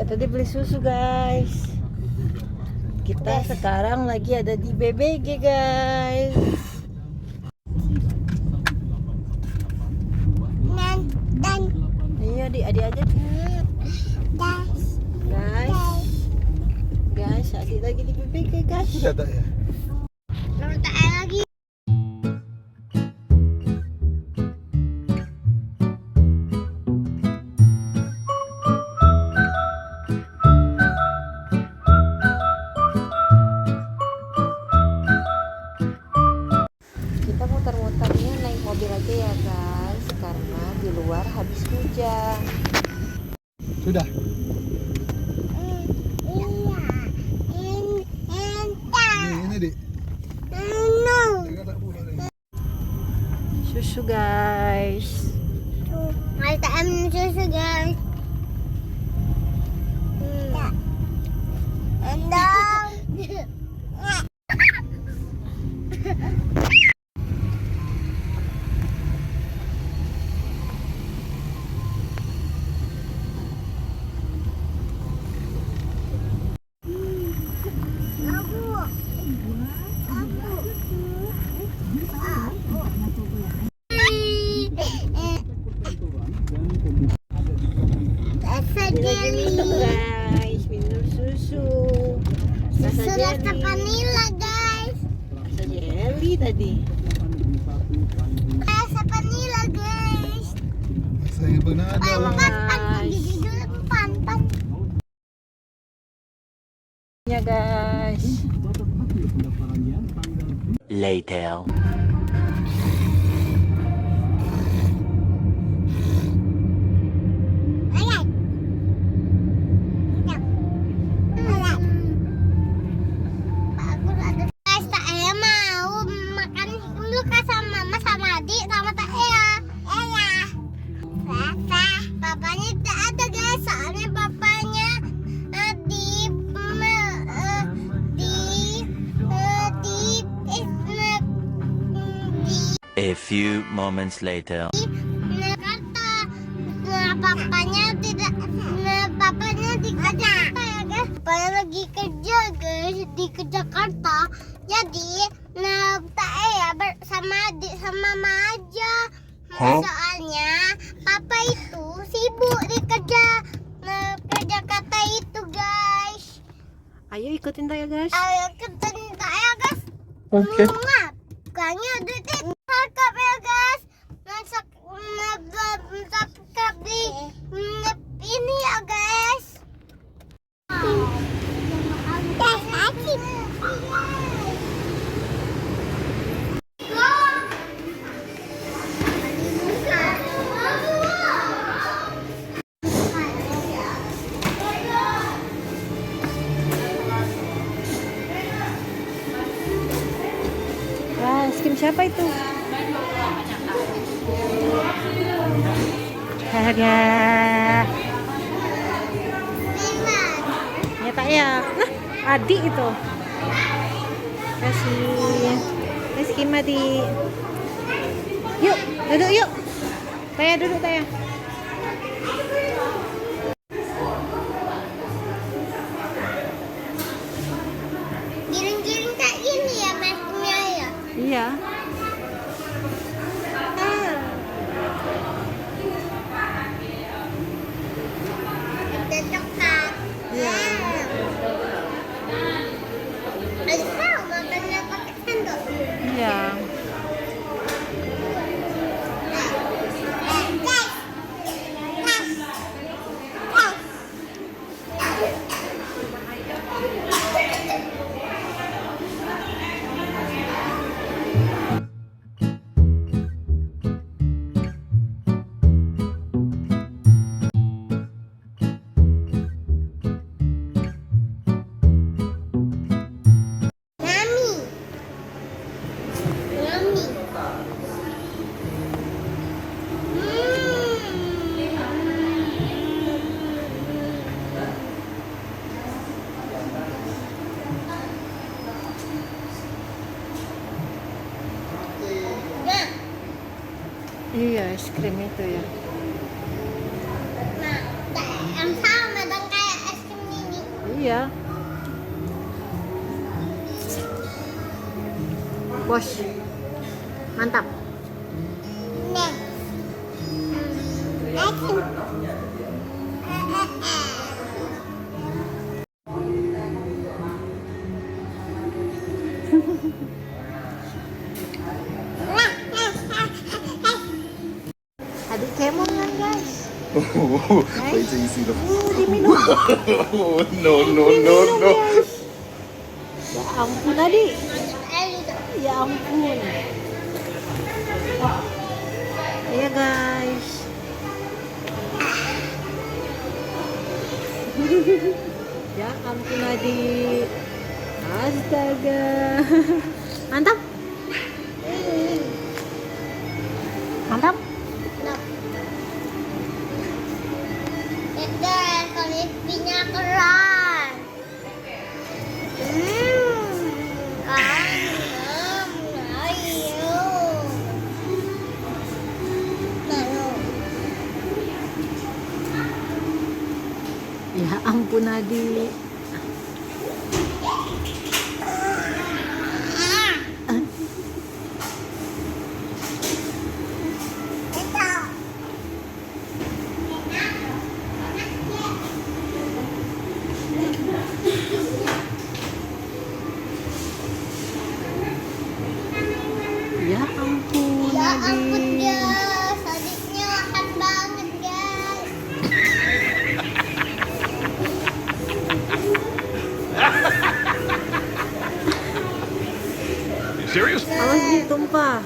tadi beli susu guys. Kita sekarang lagi ada di BBG guys. Iya adik aja. Guys, adik lagi di BBG guys. Sudah tak ya? Lagi. Kita muter-muternya naik mobil aja ya guys, karena di luar habis hujan. Sudah. Ini dik. Susu guys. Kita ambil susu guys. Endang. Guys, minum susu. Susu rasa vanila guys. Rasa jelly tadi. Rasa vanila guys. Saya benar ada. Pan. Ya guys. Later. Papanya tidak ada guys, soalnya papanya A few moments later. Papanya di Jakarta ya guys. Papanya lagi kerja guys di Jakarta. Jadi sama adik sama mama aja. Soalnya papa itu sibuk di kerja Jakarta itu guys. Ayo ikutin saya guys. Ayo ikutin saya guys. Oke. Bukannya duitnya subscribe ya guys. Subscribe di ini ya guys. Wah, es krim siapa itu? Harga. Ya tak ya. Nah, adik itu. Kasih. Es krim adik. Yuk, duduk yuk. Taya duduk Taya. Giring-giring kayak gini ya mereknya ya. Iya. Ada coklat. Iya. Bisa makannya pakai sendok. Iya. Iya, es krim itu ya. Nah, yang sama dong kayak es Iya. Bos. Mantap. Next. Next. Adik kemon kan guys. Wait till you see the. Diminum. No, no, no, no. Ya ampun adik. Ya ampun. Iya guys. Ya ampun adik. Astaga. Mantap. Mantap. Itu kulit keras. Ayo. Ya ampun adik. Ya ampun Ya ampun adik. guys, adiknya makan banget guys. Serious? Awas ditumpah.